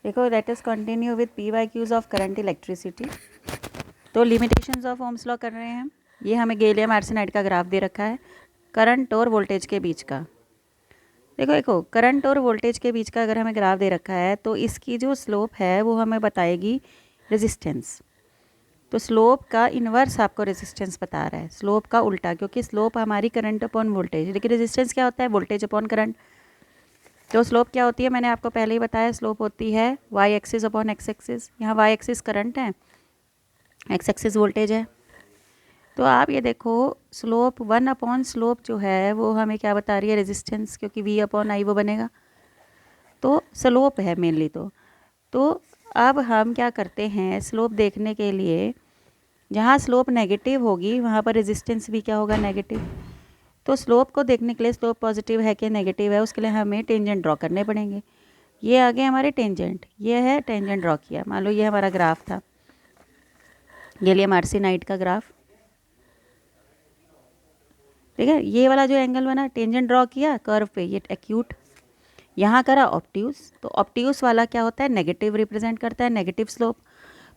देखो let us continue with PYQs of current electricity. तो limitations of Ohm's law कर रहे हैं हम। ये हमें गैलियम आर्सेनाइड का ग्राफ दे रखा है करंट और वोल्टेज के बीच का। देखो देखो करंट और वोल्टेज के बीच का अगर हमें ग्राफ दे रखा है तो इसकी जो स्लोप है वो हमें बताएगी रेजिस्टेंस। तो स्लोप का इन्वर्स आपको रेजिस्टेंस बता रहा है, स्लोप का उल्टा, क्योंकि स्लोप हमारी करंट अपॉन वोल्टेज, लेकिन रेजिस्टेंस क्या होता है, वोल्टेज अपॉन करंट। तो स्लोप क्या होती है, मैंने आपको पहले ही बताया, स्लोप होती है y axis upon x axis. यहाँ वाई एक्सिस करंट है, एक्स एक्सिस वोल्टेज है। तो आप ये देखो स्लोप 1 अपॉन स्लोप जो है वो हमें क्या बता रही है, रेजिस्टेंस, क्योंकि V अपॉन I वो बनेगा। तो स्लोप है मेनली। तो अब हम क्या करते हैं, स्लोप देखने के लिए जहाँ स्लोप नेगेटिव होगी वहाँ पर रेजिस्टेंस भी क्या होगा, नेगेटिव। तो स्लोप को देखने के लिए स्लोप पॉजिटिव है कि नेगेटिव है, उसके लिए हमें टेंजेंट ड्रॉ करने पड़ेंगे। ये आ गए हमारे टेंजेंट, ये है टेंजेंट ड्रॉ किया। मान लो ये हमारा ग्राफ था, गैलियम आर्सेनाइड का ग्राफ, ठीक है। ये वाला जो एंगल बना, टेंजेंट ड्रॉ किया कर्व पे, ये एक्यूट। यहाँ करा ऑब्ट्यूस, तो ऑब्ट्यूस वाला क्या होता है, नेगेटिव रिप्रेजेंट करता है, नेगेटिव स्लोप।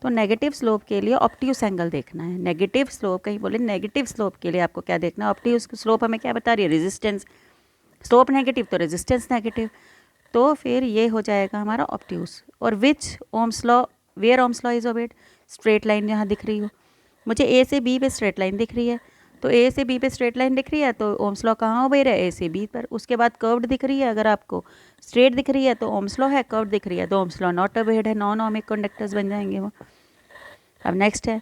तो नेगेटिव स्लोप के लिए ऑब्ट्यूस एंगल देखना है। नेगेटिव स्लोप, कहीं बोले नेगेटिव स्लोप के लिए आपको क्या देखना है, ऑब्ट्यूस स्लोप हमें क्या बता रही है, रेजिस्टेंस। स्लोप नेगेटिव तो रेजिस्टेंस नेगेटिव, तो फिर ये हो जाएगा हमारा ऑब्ट्यूस। और which Ohm's law, where Ohm's law is obeyed, straight line जहाँ दिख रही हो, मुझे ए से बी पे स्ट्रेट लाइन दिख रही है, तो ए से बी पे स्ट्रेट लाइन दिख रही है तो ओम्स लॉ कहाँ ओबे रहा है, ए से बी पर। उसके बाद कर्व्ड दिख रही है, अगर आपको स्ट्रेट दिख रही है तो ओम्स लॉ है, कर्व्ड दिख रही है तो ओम्स लॉ नॉट ओबेड है, नॉन ओमिक कंडक्टर्स बन जाएंगे वो। अब नेक्स्ट है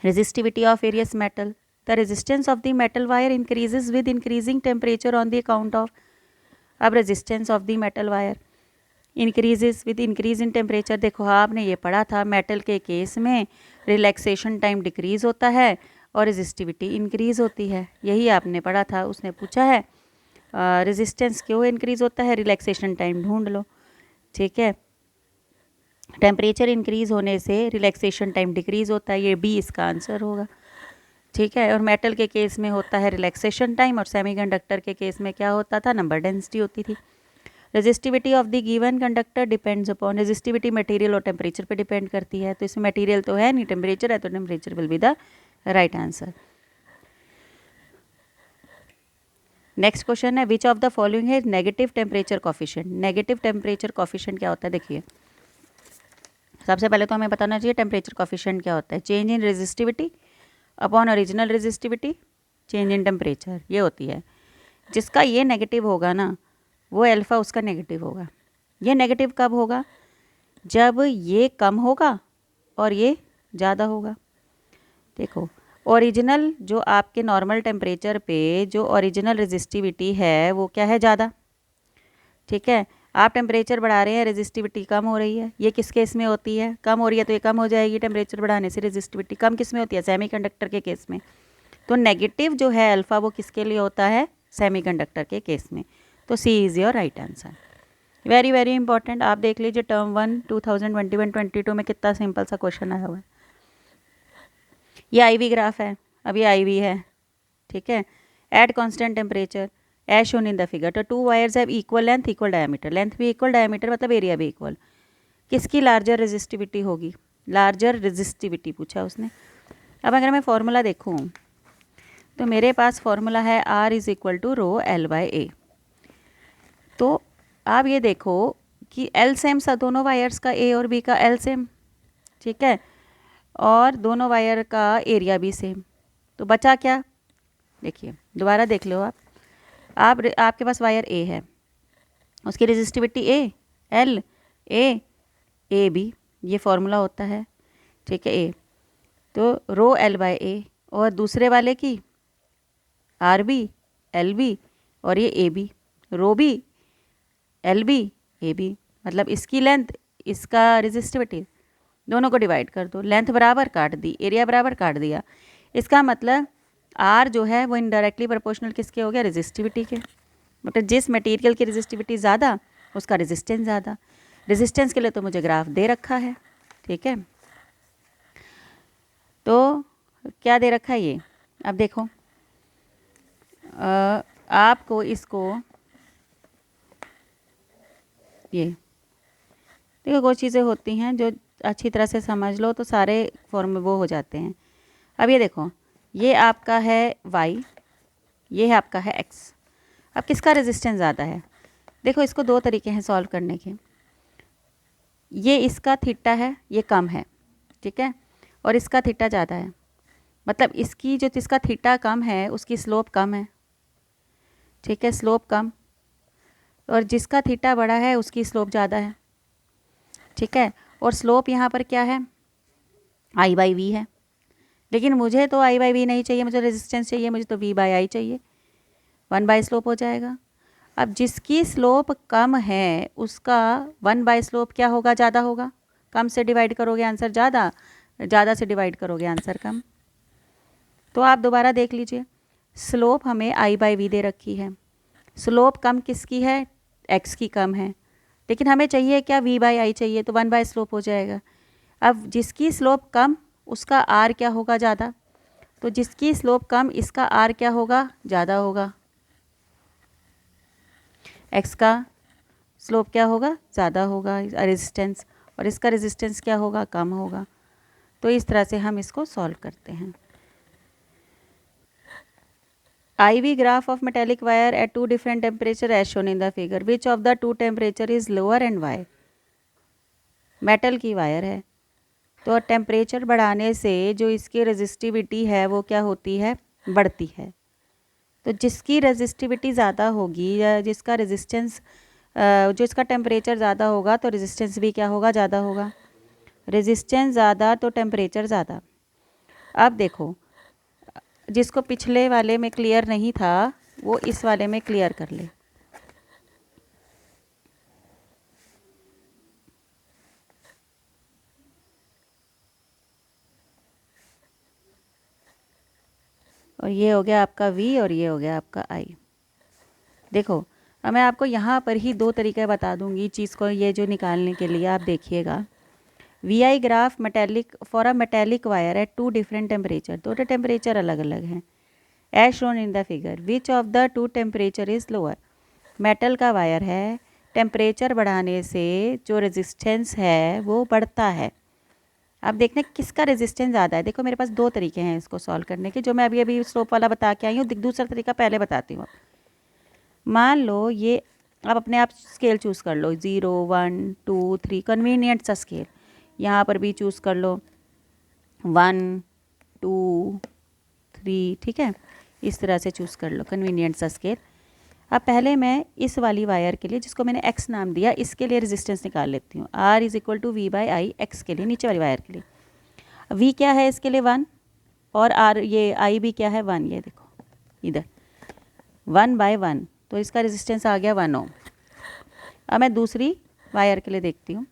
resistivity of various metal. The resistance of the metal wire increases with increasing temperature on the account of, अब resistance of the metal wire increases with increase in temperature। देखो आपने ये पढ़ा था, मेटल के केस में relaxation time decrease होता है और रेजिस्टिविटी इंक्रीज होती है, यही आपने पढ़ा था। उसने पूछा है रेजिस्टेंस क्यों इंक्रीज होता है, रिलैक्सेशन टाइम ढूंढ लो, ठीक है। टेम्परेचर इंक्रीज होने से रिलैक्सेशन टाइम डिक्रीज होता है, ये बी इसका आंसर होगा, ठीक है। और मेटल के केस में होता है रिलैक्सेशन टाइम, और सेमीकंडक्टर के केस में क्या होता था, नंबर डेंसिटी होती थी। Resistivity of the given conductor depends upon, resistivity material और टेम्परेचर पे डिपेंड करती है, तो इसमें मटेरियल तो है नहीं, टेम्परेचर है, तो temperature will be the right answer. Next question है विच ऑफ द फॉलोइंग है negative temperature coefficient. Negative temperature coefficient क्या होता है, देखिए सबसे पहले तो हमें बताना चाहिए टेम्परेचर कॉफिशिएंट क्या होता है। Change in resistivity upon original resistivity, change in temperature, ये होती है। जिसका ये नेगेटिव होगा ना, वो अल्फ़ा उसका नेगेटिव होगा। ये नेगेटिव कब होगा, जब ये कम होगा और ये ज़्यादा होगा। देखो ओरिजिनल जो आपके नॉर्मल टेम्परेचर पे जो ओरिजिनल रेजिस्टिविटी है वो क्या है, ज़्यादा, ठीक है। आप टेम्परेचर बढ़ा रहे हैं, रेजिस्टिविटी कम हो रही है, ये किस केस में होती है, कम हो रही है तो ये कम हो जाएगी टेम्परेचर बढ़ाने से। रेजिस्टिविटी कम किस में होती है, सेमीकंडक्टर के केस में। तो नेगेटिव जो है अल्फ़ा वो किसके लिए होता है, सेमीकंडक्टर के केस में। तो C is your right answer. Very very important, आप देख लीजिए टर्म 1 2021-22 में कितना सिंपल सा क्वेश्चन आया हुआ है। ये IV ग्राफ है, अब ये IV है, ठीक है। At constant temperature as shown in the figure, तो two wires have equal length, equal diameter, length भी इक्वल, डायमीटर मतलब एरिया भी इक्वल। किसकी लार्जर रेजिस्टिविटी होगी, लार्जर रेजिस्टिविटी पूछा उसने। अब अगर मैं फॉर्मूला देखूँ तो मेरे पास फॉर्मूला है R is equal to rho L/A। तो आप ये देखो कि L सेम सा, दोनों वायर्स का A और B का L सेम, ठीक है, और दोनों वायर का एरिया भी सेम। तो बचा क्या, देखिए दोबारा देख लो आप आपके पास वायर A है, उसकी resistivity A, L, A B, ये फॉर्मूला होता है, ठीक है। A तो रो L/A, और दूसरे वाले की RB, LB, और ये AB, रो B, LB, AB, मतलब इसकी लेंथ, इसका रेजिस्टिविटी, दोनों को डिवाइड कर दो, लेंथ बराबर काट दी, एरिया बराबर काट दिया। इसका मतलब R जो है वो इनडायरेक्टली प्रोपोर्शनल किसके हो गया, रेजिस्टिविटी के। मतलब जिस मटेरियल की रेजिस्टिविटी ज़्यादा उसका रेजिस्टेंस ज़्यादा। रेजिस्टेंस के लिए तो मुझे ग्राफ दे रखा है, ठीक है। तो क्या दे रखा है ये, अब देखो आपको इसको ये देखो कुछ चीज़ें होती हैं जो अच्छी तरह से समझ लो तो सारे फॉर्म में वो हो जाते हैं। अब ये देखो, ये आपका है y, ये है आपका है x। अब किसका रेजिस्टेंस ज़्यादा है? देखो इसको दो तरीके हैं सॉल्व करने के। ये इसका थीटा है, ये कम है, ठीक है, और इसका थीटा ज़्यादा है। मतलब इसकी जो जिसका थीटा कम है उसकी स्लोप कम है, ठीक है, स्लोप कम, और जिसका थीटा बड़ा है उसकी स्लोप ज़्यादा है, ठीक है। और स्लोप यहाँ पर क्या है? I/V है। लेकिन मुझे तो I/V नहीं चाहिए, मुझे रेजिस्टेंस चाहिए, मुझे तो V/I चाहिए। 1 स्लोप हो जाएगा। अब जिसकी स्लोप कम है उसका 1 स्लोप क्या होगा? ज़्यादा होगा। कम से डिवाइड करोगे आंसर ज़्यादा, ज़्यादा से डिवाइड करोगे आंसर कम। तो आप दोबारा देख लीजिए, स्लोप हमें I/V दे रखी है। स्लोप कम किसकी है? x की कम है। लेकिन हमें चाहिए क्या? V/I चाहिए, तो 1 स्लोप हो जाएगा। अब जिसकी स्लोप कम उसका r क्या होगा? ज़्यादा। तो जिसकी स्लोप कम इसका r क्या होगा? ज़्यादा होगा। x का स्लोप क्या होगा? ज़्यादा होगा रेजिस्टेंस, और इसका रेजिस्टेंस क्या होगा? कम होगा। तो इस तरह से हम इसको सॉल्व करते हैं। IV graph of metallic wire at two different temperature as shown in the figure. Which of the two temperature is lower and why? Metal की वायर है तो टेम्परेचर बढ़ाने से जो इसकी रेजिस्टिविटी है वो क्या होती है? बढ़ती है। तो जिसकी रेजिस्टिविटी ज़्यादा होगी या जिसका रेजिस्टेंस जो इसका टेम्परेचर ज़्यादा होगा तो रेजिस्टेंस भी क्या होगा? ज़्यादा होगा। रेजिस्टेंस ज़्यादा तो टेम्परेचर ज़्यादा। अब देखो, जिसको पिछले वाले में क्लियर नहीं था वो इस वाले में क्लियर कर ले। और ये हो गया आपका V और ये हो गया आपका I। देखो अब मैं आपको यहाँ पर ही दो तरीके बता दूंगी चीज़ को, ये जो निकालने के लिए आप देखिएगा। VI graph metallic for a metallic wire at two different temperature, दोनों टेम्परेचर अलग अलग हैं। As shown in the figure, which of the two temperature is lower? Metal का वायर है, टेम्परेचर बढ़ाने से जो रेजिस्टेंस है वो बढ़ता है। अब देखने किसका रेजिस्टेंस ज़्यादा है। देखो मेरे पास दो तरीके हैं इसको सॉल्व करने के, जो मैं अभी अभी स्लोप वाला बता के आई हूँ। दूसरा तरीका पहले बताती हूँ। मान लो ये, आप अपने आप स्केल चूज़ कर लो, 0 1 2 3, कन्वीनियंट सा स्केल। यहाँ पर भी चूज़ कर लो 1 2 3, ठीक है, इस तरह से चूज़ कर लो कन्वीनियंट सा स्केल। अब पहले मैं इस वाली वायर के लिए, जिसको मैंने x नाम दिया, इसके लिए रेजिस्टेंस निकाल लेती हूँ। R = V/I, x के लिए, नीचे वाली वायर के लिए। V क्या है इसके लिए? 1, और R ये I भी क्या है? 1। ये देखो इधर 1/1, तो इसका रेजिस्टेंस आ गया 1 ओम। अब मैं दूसरी वायर के लिए देखती हूँ।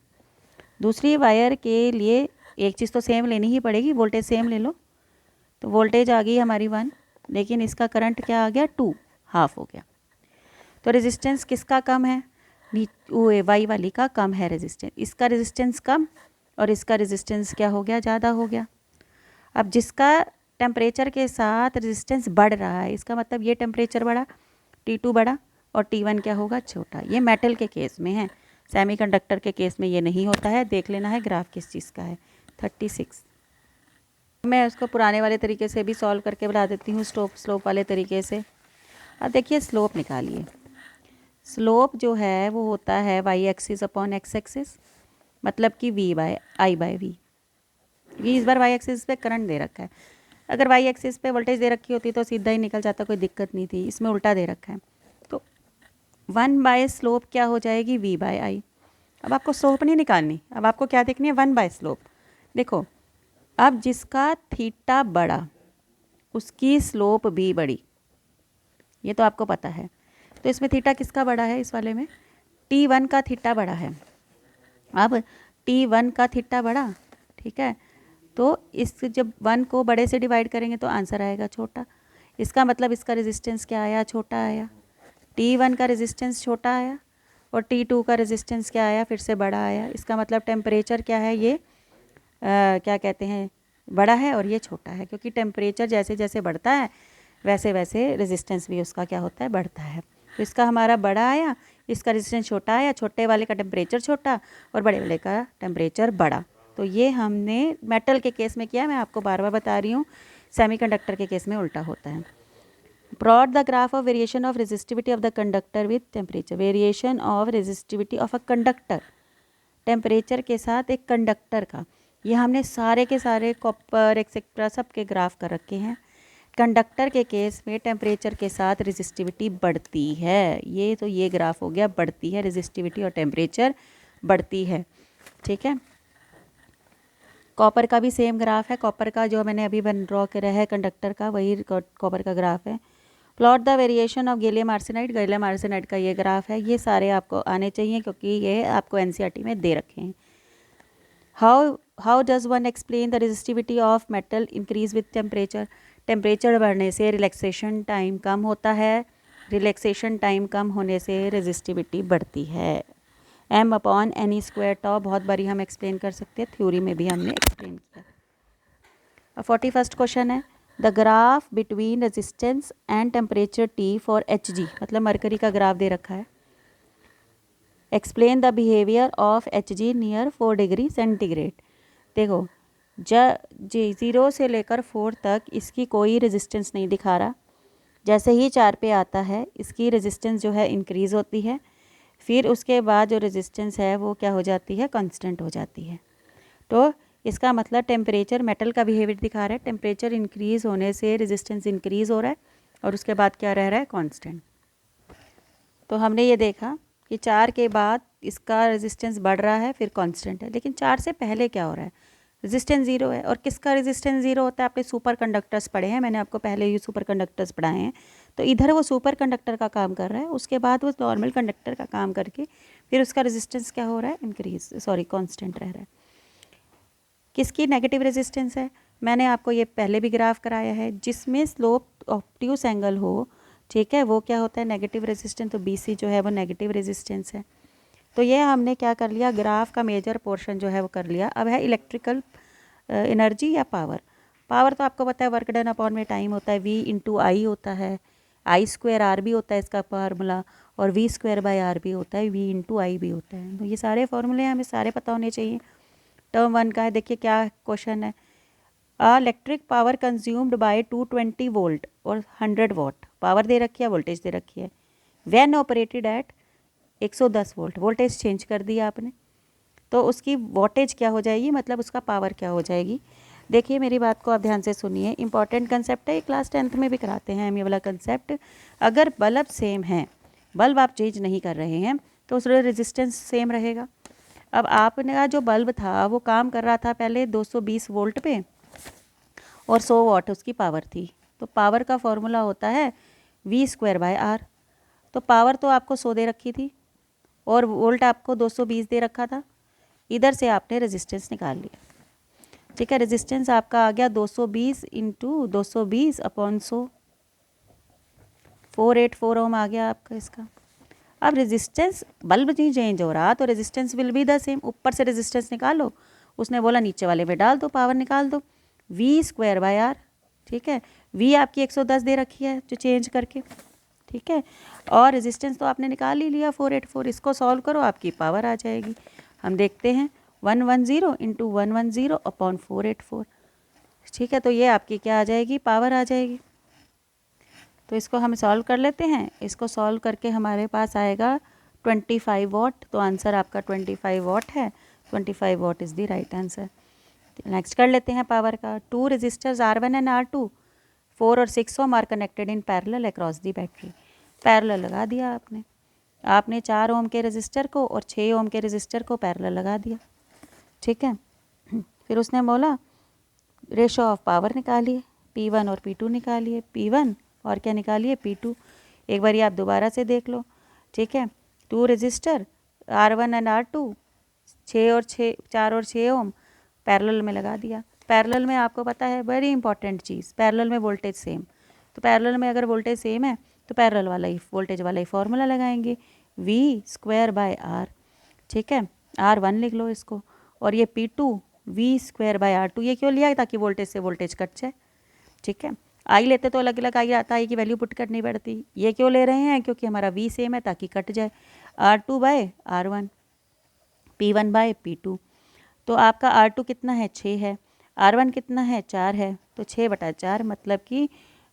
दूसरी वायर के लिए एक चीज़ तो सेम लेनी ही पड़ेगी, वोल्टेज सेम ले लो। तो वोल्टेज आ गई हमारी 1, लेकिन इसका करंट क्या आ गया? 2, हाफ हो गया। तो रेजिस्टेंस किसका कम है? वाई वाली का कम है रेजिस्टेंस। इसका रेजिस्टेंस कम और इसका रेजिस्टेंस क्या हो गया? ज़्यादा हो गया। अब जिसका टेम्परेचर के साथ रेजिस्टेंस बढ़ रहा है, इसका मतलब ये टेम्परेचर बढ़ा, T2 बढ़ा, और T1 क्या होगा? छोटा। ये मेटल के केस में है, सेमीकंडक्टर के केस में ये नहीं होता है। देख लेना है ग्राफ किस चीज़ का है। 36। मैं उसको पुराने वाले तरीके से भी सॉल्व करके बता देती हूँ, स्लोप वाले तरीके से। अब देखिए स्लोप निकालिए। स्लोप जो है वो होता है y/x, मतलब कि V/I/V। ये इस बार y पे करंट दे रखा है। अगर y पे वोल्टेज दे रखी होती तो सीधा ही निकल जाता, कोई दिक्कत नहीं थी। इसमें उल्टा दे रखा है, तो 1 स्लोप क्या हो जाएगी? V/I। अब आपको स्लोप नहीं निकालनी, अब आपको क्या देखनी है? 1 स्लोप। देखो अब जिसका थीटा बड़ा उसकी स्लोप भी बड़ी, ये तो आपको पता है। तो इसमें थीटा किसका बड़ा है? इस वाले में T1 का थीटा बड़ा है। अब T1 का थीटा बड़ा, ठीक है, तो इस जब 1 को बड़े से डिवाइड करेंगे तो आंसर आएगा छोटा। इसका मतलब इसका रेजिस्टेंस क्या आया? छोटा आया। T1 का रेजिस्टेंस छोटा आया और T2 का रेजिस्टेंस क्या आया? फिर से बड़ा आया। इसका मतलब टेम्परेचर क्या है? ये क्या कहते हैं? बड़ा है, और ये छोटा है, क्योंकि टेम्परेचर जैसे जैसे बढ़ता है वैसे वैसे रेजिस्टेंस भी उसका क्या होता है? बढ़ता है। तो इसका हमारा बड़ा आया, इसका रेजिस्टेंस छोटा है या छोटे वाले का टेम्परेचर छोटा और बड़े वाले का टेम्परेचर बड़ा। तो ये हमने मेटल के केस में किया, मैं आपको बार बार बता रही हूँ, सेमीकंडक्टर के केस में उल्टा होता है। Plot the graph of variation of resistivity of the conductor with temperature. Variation of resistivity of a conductor, temperature के साथ एक कंडक्टर का। ये हमने सारे के सारे कॉपर एक्सेट्रा सब के ग्राफ कर रखे हैं। कंडक्टर के केस में टेम्परेचर के साथ रेजिस्टिविटी बढ़ती है, ये तो ये ग्राफ हो गया, बढ़ती है रेजिस्टिविटी और टेम्परेचर बढ़ती है। ठीक है, कॉपर का भी सेम ग्राफ है, कॉपर का जो मैंने अभी ड्रॉ करा है कंडक्टर का, वही कॉपर का ग्राफ है। Plot the variation of gallium arsenide, gallium arsenide का ये ग्राफ है। ये सारे आपको आने चाहिए क्योंकि ये आपको एनसीईआरटी में दे रखे हैं। How does one explain the resistivity of metal increase with temperature. Temperature बढ़ने से रिलैक्सेशन टाइम कम होता है, रिलैक्सेशन टाइम कम होने से रेजिस्टिविटी बढ़ती है। m अपॉन एनी स्क्वायर टॉ बहुत बारी हम एक्सप्लेन कर सकते हैं, थ्योरी में भी हमने एक्सप्लेन किया। अब 41st क्वेश्चन है, the graph between resistance and temperature T for Hg, मतलब मरकरी का ग्राफ दे रखा है। Explain the behaviour of Hg near 4 degree centigrade. देखो जी 0 से लेकर 4 तक इसकी कोई रेजिस्टेंस नहीं दिखा रहा। जैसे ही 4 पे आता है इसकी रेजिस्टेंस जो है इंक्रीज़ होती है, फिर उसके बाद जो रेजिस्टेंस है वो क्या हो जाती है, कांस्टेंट हो जाती है। तो इसका मतलब टेम्परेचर मेटल का बिहेवियर दिखा रहा है, टेम्परेचर इंक्रीज़ होने से रेजिस्टेंस इंक्रीज़ हो रहा है और उसके बाद क्या रह रहा है, कांस्टेंट। तो हमने ये देखा कि 4 के बाद इसका रेजिस्टेंस बढ़ रहा है फिर कांस्टेंट है, लेकिन 4 से पहले क्या हो रहा है, रेजिस्टेंस 0 है। और किसका रेजिस्टेंस 0 होता है, आपने सुपर कंडक्टर्स पढ़े हैं, मैंने आपको पहले ही सुपर कंडक्टर्स पढ़ाए हैं। तो इधर वो सुपर कंडक्टर का काम कर रहा है, उसके बाद वो नॉर्मल कंडक्टर का काम करके फिर उसका रेजिस्टेंस क्या हो रहा है, कांस्टेंट रह रहा है। किसकी नेगेटिव रेजिस्टेंस है, मैंने आपको ये पहले भी ग्राफ कराया है, जिसमें स्लोप ऑब्ट्यूस एंगल हो, ठीक है, वो क्या होता है, नेगेटिव रेजिस्टेंस। तो BC जो है वो नेगेटिव रेजिस्टेंस है। तो ये हमने क्या कर लिया, ग्राफ का मेजर पोर्शन जो है वो कर लिया। अब है इलेक्ट्रिकल एनर्जी या पावर। पावर तो आपको पता है वर्क डन अपॉन में टाइम होता है, V/I होता है, I² R भी होता है इसका फार्मूला, और V²/R भी होता है, V/I भी होता है। तो ये सारे फार्मूले हमें सारे पता होने चाहिए। टर्म 1 का है, देखिए क्या क्वेश्चन है, electric power consumed by 220 volt और 100 वॉट पावर दे रखी है, वोल्टेज दे रखी है, when operated at 110 volt, voltage change कर दिया आपने, तो उसकी वोल्टेज क्या हो जाएगी, मतलब उसका पावर क्या हो जाएगी। देखिए मेरी बात को आप ध्यान से सुनिए, इंपॉर्टेंट कंसेप्ट है, क्लास 10th में भी कराते हैं हम ये वाला कंसेप्ट। अगर बल्ब सेम है, बल्ब आप चेंज नहीं कर रहे हैं, तो उसका रेजिस्टेंस सेम रहेगा। अब आपने जो बल्ब था वो काम कर रहा था पहले 220 वोल्ट पे और 100 वॉट उसकी पावर थी, तो पावर का फॉर्मूला होता है V²/R। तो पावर तो आपको 100 दे रखी थी और वोल्ट आपको 220 दे रखा था, इधर से आपने रेजिस्टेंस निकाल लिया, ठीक है। रेजिस्टेंस आपका आ गया 220 × 220 अपॉन 100, 484 ओम आ गया आपका इसका। अब रेजिस्टेंस बल्ब नहीं चेंज हो रहा तो resistance will be the same, ऊपर से रेजिस्टेंस निकालो, उसने बोला नीचे वाले में डाल दो, पावर निकाल दो, V²/R, ठीक है। V आपकी 110 दे रखी है जो चेंज करके, ठीक है, और रेजिस्टेंस तो आपने निकाल ही लिया 484, इसको सॉल्व करो आपकी पावर आ जाएगी। हम देखते हैं 110 × 110 अपॉन 484, ठीक है, तो ये आपकी क्या आ जाएगी, पावर आ जाएगी। तो इसको हम सॉल्व कर लेते हैं, इसको सॉल्व करके हमारे पास आएगा 25 वॉट, तो आंसर आपका 25 वॉट है, 25 what is the right answer. Next कर लेते हैं पावर का। 2 रेजिस्टर्स R1 एंड R2, 4 और 6 ohm are connected in parallel across the battery. Parallel लगा दिया आपने 4 ओम के रेजिस्टर को और 6 ओम के रेजिस्टर को पैरेलल लगा दिया, ठीक है। फिर उसने बोला रेशो ऑफ पावर निकालिए, P1 और P2 निकालिए, P1 और क्या निकालिए, P2। एक बार आप दोबारा से देख लो, ठीक है। 2 रेजिस्टर R1 एंड R2, 4 और 6 ओम पैरेलल में लगा दिया। पैरेलल में आपको पता है वेरी इंपॉर्टेंट चीज़, पैरेलल में वोल्टेज सेम, तो पैरेलल में अगर वोल्टेज सेम है तो पैरेलल वाला ही वोल्टेज वाला ही फॉर्मूला लगाएंगे, V²/R, ठीक है। R1 लिख लो इसको, और ये P2 V²/R2, ये क्यों लिया, ताकि वोल्टेज से वोल्टेज कट जाए, ठीक है। आई लेते तो अलग अलग आई आता है कि वैल्यू पुट करनी पड़ती, ये क्यों ले रहे हैं, क्योंकि हमारा V सेम है ताकि कट जाए। R2/R1, P1/P2। तो आपका R2 कितना है 6 है, R1 कितना है 4 है, तो 6/4 मतलब कि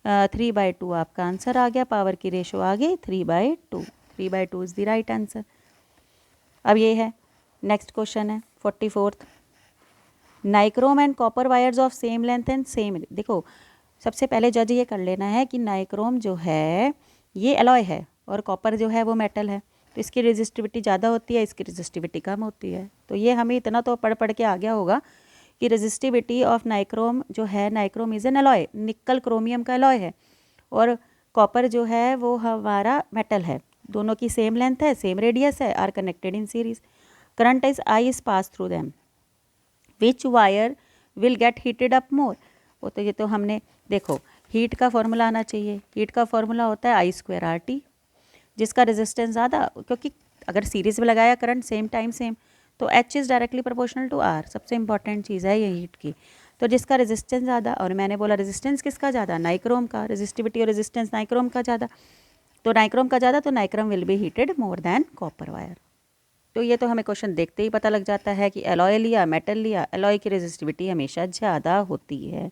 3/2 आपका आंसर आ गया। पावर की रेशो आ गई 3/2। 3/2 इज़ द राइट आंसर। अब ये है नेक्स्ट क्वेश्चन है 44th। Nichrome and copper wires of same length and same. देखो सबसे पहले जज ये कर लेना है कि नाइक्रोम जो है ये एलॉय है और कॉपर जो है वो मेटल है, तो इसकी रेजिस्टिविटी ज़्यादा होती है, इसकी रेजिस्टिविटी कम होती है। तो ये हमें इतना तो पढ़ पढ़ के आ गया होगा कि रेजिस्टिविटी ऑफ नाइक्रोम जो है, नाइक्रोम इज़ एन एलॉय, निकल क्रोमियम का एलॉय है, और कॉपर जो है वो हमारा मेटल है। दोनों की सेम लेंथ है, सेम रेडियस है, are connected in series. Current is I is pass through them, which wire will get heated up more. वो तो ये तो हमने देखो हीट का फॉर्मूला आना चाहिए। हीट का फॉर्मूला होता है I²RT, जिसका रेजिस्टेंस ज़्यादा, क्योंकि अगर सीरीज में लगाया करंट सेम टाइम सेम, तो H is directly proportional to R। सबसे इंपॉर्टेंट चीज़ है ये हीट की। तो जिसका रेजिस्टेंस ज़्यादा, और मैंने बोला रेजिस्टेंस किसका ज़्यादा, नाइक्रोम का। रेजिस्टिविटी और रेजिस्टेंस नाइक्रोम का ज़्यादा, तो नाइक्रोम का ज़्यादा, तो nichrome will be heated more than copper wire. तो ये तो हमें क्वेश्चन देखते ही पता लग जाता है कि एलॉय लिया, मेटल लिया, एलॉय की रेजिस्टिविटी हमेशा ज़्यादा होती है।